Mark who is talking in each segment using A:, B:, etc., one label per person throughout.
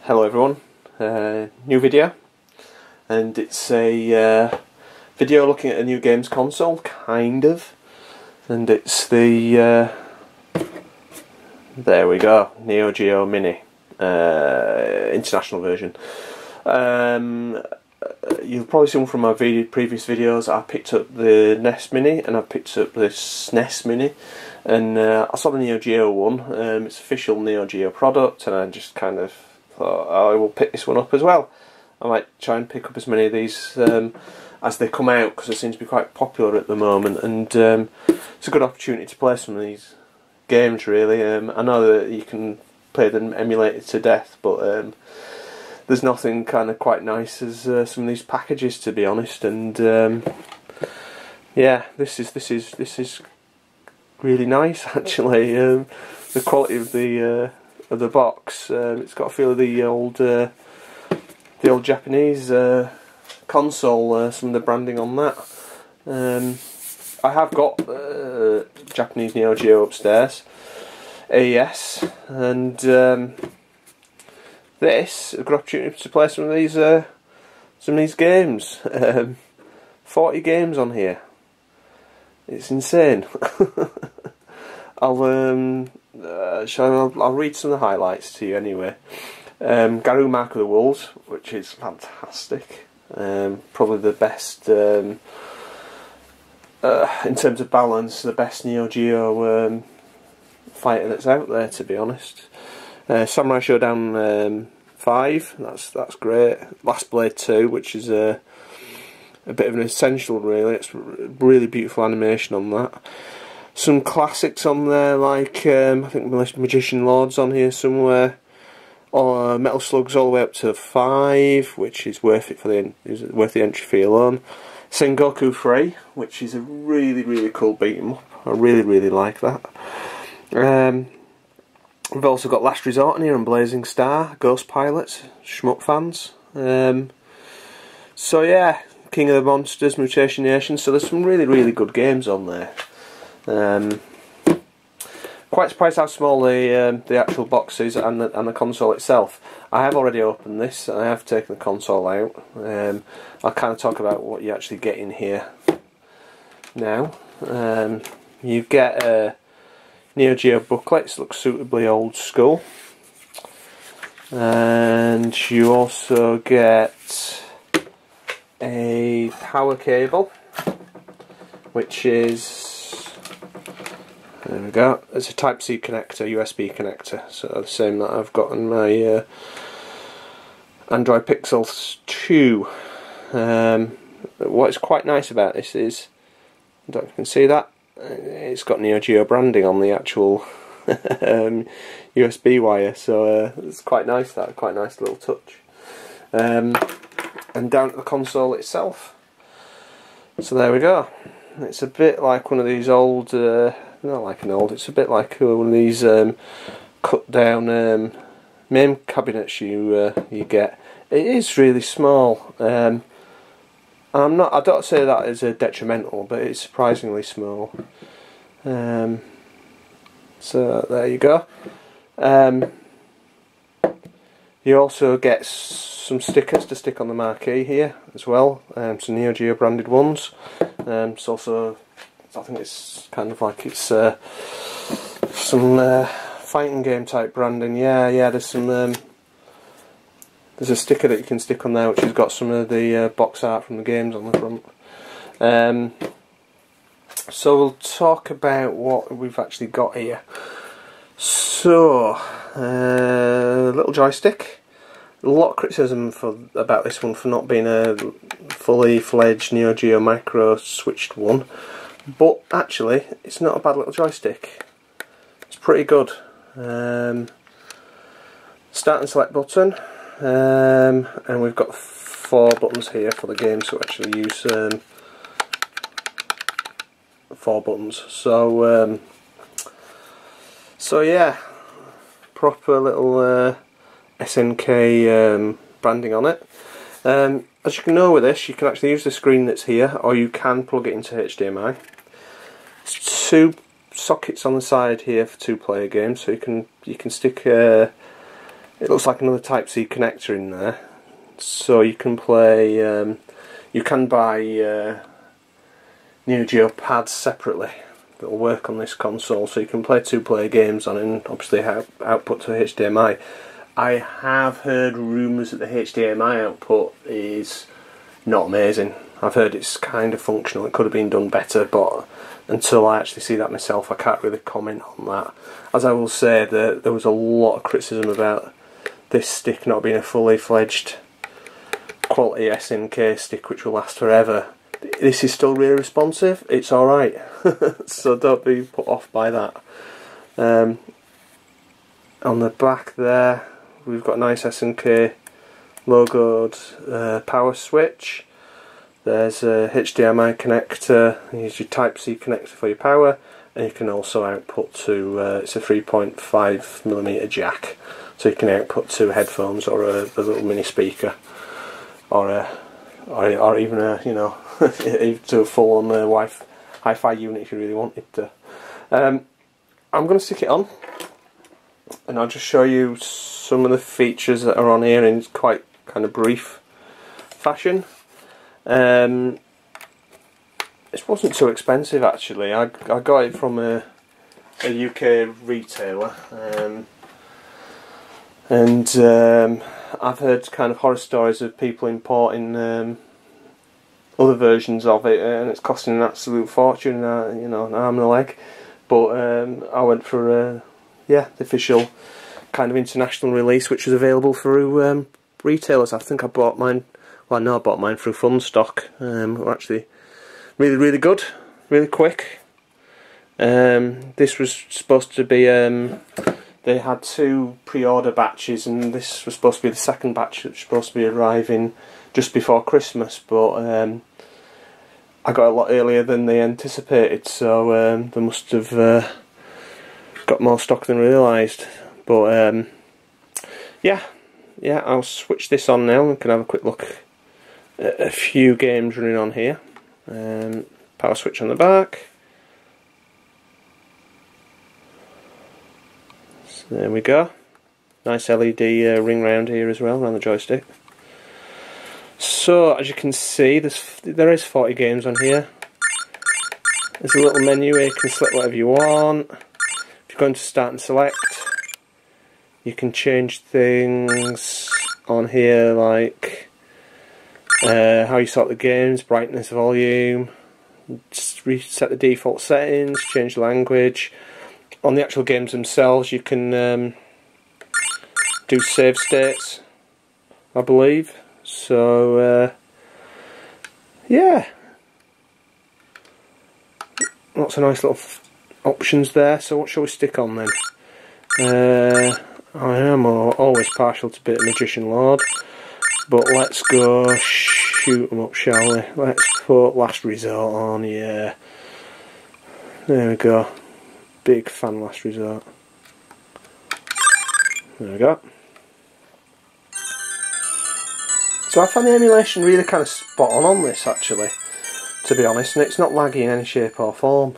A: Hello everyone, new video, and it's a video looking at a new games console, kind of, and it's the, there we go, Neo Geo Mini, international version. You've probably seen from my previous videos, I picked up the NES Mini and I picked up this SNES Mini, and I saw the Neo Geo one. It's official Neo Geo product, and I just kind of thought, oh, I will pick this one up as well. I might try and pick up as many of these as they come out, because they seem to be quite popular at the moment, and it's a good opportunity to play some of these games really. I know that you can play them emulated to death, but there's nothing kind of quite nice as some of these packages, to be honest. And yeah, this is really nice actually. The quality of the box, it's got a feel of the old Japanese console. Some of the branding on that. I have got Japanese Neo Geo upstairs, AES, and this a good opportunity to play some of these games. 40 games on here. It's insane. I'll read some of the highlights to you anyway. Garou Mark of the Wolves, which is fantastic. Probably the best in terms of balance, the best Neo Geo fighter that's out there, to be honest. Samurai Showdown 5, that's great. Last Blade 2, which is a bit of an essential really. It's really beautiful animation on that. Some classics on there, like I think Magician Lord's on here somewhere. Or Metal Slug's all the way up to 5, which is worth it worth the entry fee alone. Sengoku 3, which is a really cool beat 'em up. I really like that. We've also got Last Resort in here and Blazing Star, Ghost Pilots, Shmup fans. So yeah, King of the Monsters, Mutation Nation. So there's some really good games on there. Quite surprised how small the actual box is and the console itself. I have already opened this and I have taken the console out. I'll kind of talk about what you actually get in here now. You get a Neo Geo booklets, look suitably old school, and you also get a power cable, which is, there we go, it's a Type-C connector, USB connector, so the same that I've got on my Android Pixel 2. What is quite nice about this is, I don't know if you can see that, it's got Neo Geo branding on the actual USB wire, so it's quite nice. That quite nice little touch. And down at the console itself. So there we go. It's a bit like one of these old, not like an old. It's a bit like one of these cut down MAME cabinets you get. It is really small. I don't say that as a detrimental, but it's surprisingly small. So there you go. You also get some stickers to stick on the marquee here as well. Some Neo Geo branded ones. It's also, I think it's kind of like it's some fighting game type branding. Yeah. There's some. There's a sticker that you can stick on there which has got some of the box art from the games on the front. So we'll talk about what we've actually got here. So, little joystick. A lot of criticism about this one for not being a fully fledged Neo Geo micro switched one, but actually it's not a bad little joystick. It's pretty good. Start and select button. And we've got 4 buttons here for the game, so actually use 4 buttons. So yeah, proper little SNK branding on it. As you can know with this, you can actually use the screen that's here, or you can plug it into HDMI. It's 2 sockets on the side here for 2-player games, so you can stick it looks like another Type-C connector in there, so you can play, you can buy Neo Geo pads separately that will work on this console, so you can play 2-player games on it and obviously have output to HDMI. I have heard rumours that the HDMI output is not amazing. I've heard it's kind of functional, it could have been done better, but until I actually see that myself I can't really comment on that. As I will say, there was a lot of criticism about this stick not being a fully fledged quality SNK stick which will last forever. This is still really responsive, it's alright, so don't be put off by that. On the back there we've got a nice SNK logoed power switch. There's a HDMI connector, here's your Type-C connector for your power, and you can also output to, it's a 3.5mm jack, so you can output to headphones or a little mini speaker, or even a, you know, to a full-on hi-fi unit if you really wanted to. I'm going to stick it on, and I'll just show you some of the features that are on here in quite kind of brief fashion. It wasn't too expensive actually. I got it from a UK retailer, and I've heard kind of horror stories of people importing other versions of it, and it's costing an absolute fortune, you know, an arm and a leg. But I went for the official kind of international release, which was available through retailers. I think I bought mine. Well, I know I bought mine through Funstock. Were actually really good, really quick. This was supposed to be, they had 2 pre-order batches, and this was supposed to be the second batch that was supposed to be arriving just before Christmas, but I got a lot earlier than they anticipated, so they must have got more stock than realised. But yeah, I'll switch this on now and can have a quick look at a few games running on here. Power switch on the back. So there we go. Nice LED ring round here as well, around the joystick. So as you can see, there is 40 games on here. There's a little menu where you can select whatever you want. If you're going to start and select, you can change things on here like how you sort the games, brightness, volume, just reset the default settings, change language. On the actual games themselves you can do save states, I believe. So yeah, lots of nice little options there. So what shall we stick on then? I am always partial to a bit of Magician Lord, but let's go shoot 'em up, shall we? Let's put Last Resort on, yeah. There we go. Big fan of Last Resort. There we go. So I found the emulation really kind of spot on this actually, to be honest, and it's not laggy in any shape or form.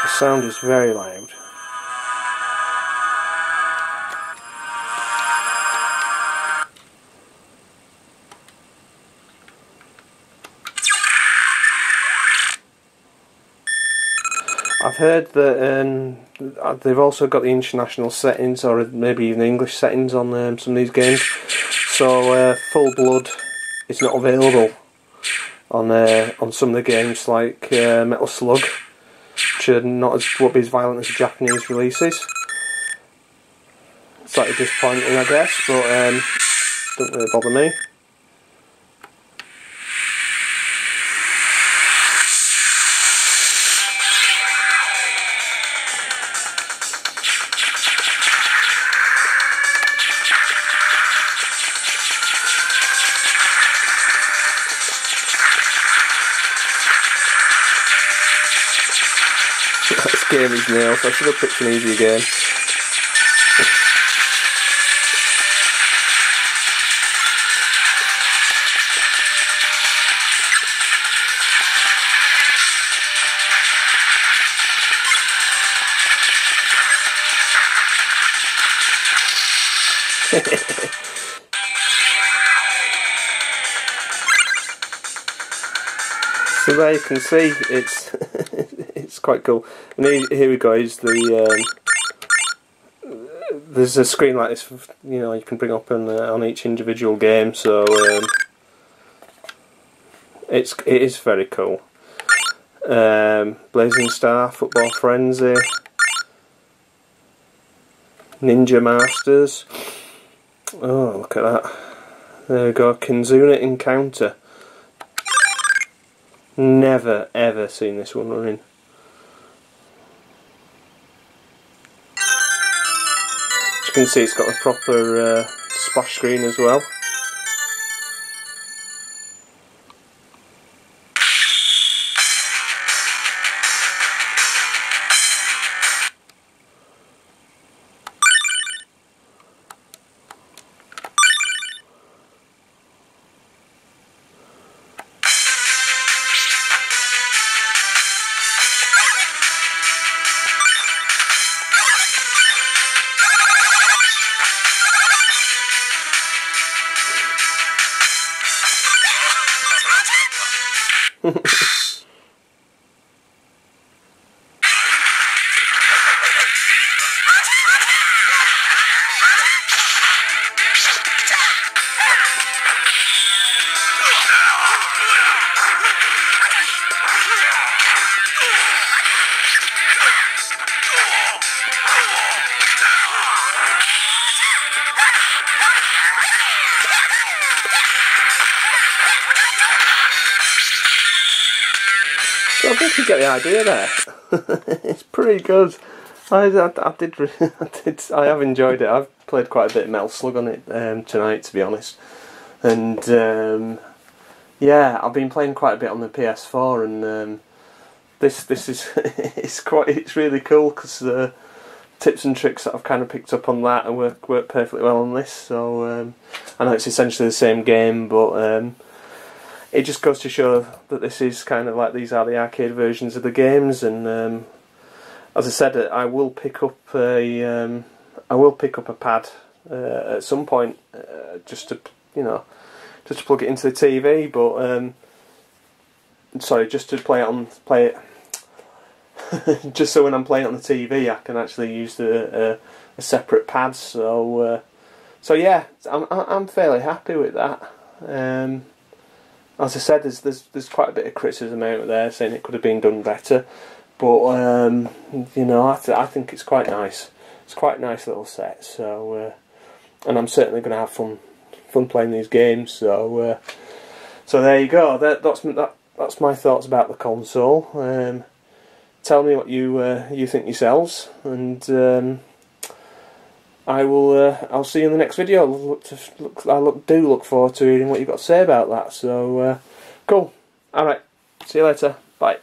A: The sound is very loud. I've heard that they've also got the international settings, or maybe even the English settings on some of these games. So Full Blood is not available on some of the games, like Metal Slug, which are not won't be as violent as the Japanese releases. Slightly disappointing, I guess, but don't really bother me. This game is nails, so I should have picked an easier game. So there you can see it's it's quite cool. And here we go. Is the there's a screen like this, you know, you can bring up on each individual game. So it is very cool. Blazing Star, Football Frenzy, Ninja Masters. Oh, look at that! There we go. Kenzuna Encounter. Never ever seen this one running. As you can see, it's got a proper splash screen as well. So I think you get the idea there. It's pretty good. I have enjoyed it. I've played quite a bit of Metal Slug on it tonight, to be honest. And yeah, I've been playing quite a bit on the PS4, and this is it's really cool because the tips and tricks that I've kind of picked up on that and work perfectly well on this. So I know it's essentially the same game, but it just goes to show that this is kind of like, these are the arcade versions of the games. And as I said, I will pick up a pad at some point, just to, you know, just to plug it into the TV. But sorry, just to play it just so when I'm playing it on the TV, I can actually use a separate pad. So yeah, I'm fairly happy with that. As I said, there's quite a bit of criticism out there saying it could have been done better, but you know, I think it's quite nice. It's quite a nice little set. So and I'm certainly going to have fun playing these games. So so there you go. That's my thoughts about the console. Tell me what you think yourselves, and I'll see you in the next video. I do look forward to hearing what you've got to say about that. So cool. All right. See you later. Bye.